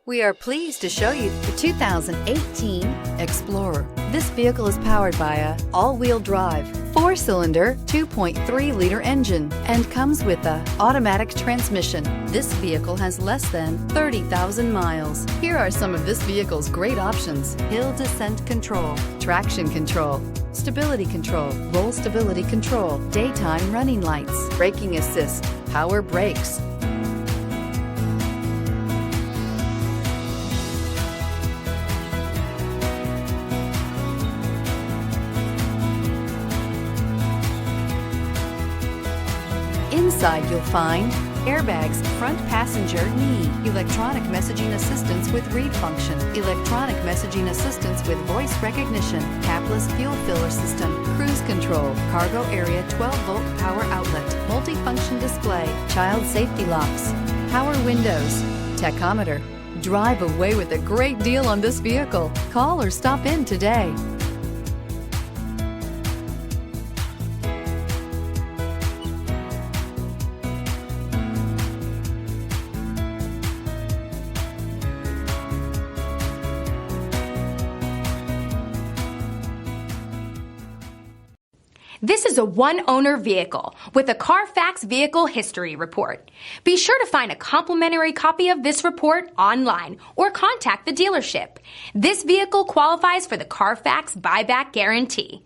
We are pleased to show you the 2018 Explorer. This vehicle is powered by a all-wheel drive, 4-cylinder, 2.3-liter engine and comes with a automatic transmission. This vehicle has less than 30,000 miles. Here are some of this vehicle's great options: hill descent control, traction control, stability control, roll stability control, daytime running lights, braking assist, power brakes. Inside you'll find airbags, front passenger knee, electronic messaging assistance with read function, electronic messaging assistance with voice recognition, capless fuel filler system, cruise control, cargo area 12-volt power outlet, multifunction display, child safety locks, power windows, tachometer. Drive away with a great deal on this vehicle. Call or stop in today. This is a one-owner vehicle with a CARFAX Vehicle History Report. Be sure to find a complimentary copy of this report online or contact the dealership. This vehicle qualifies for the CARFAX Buyback Guarantee.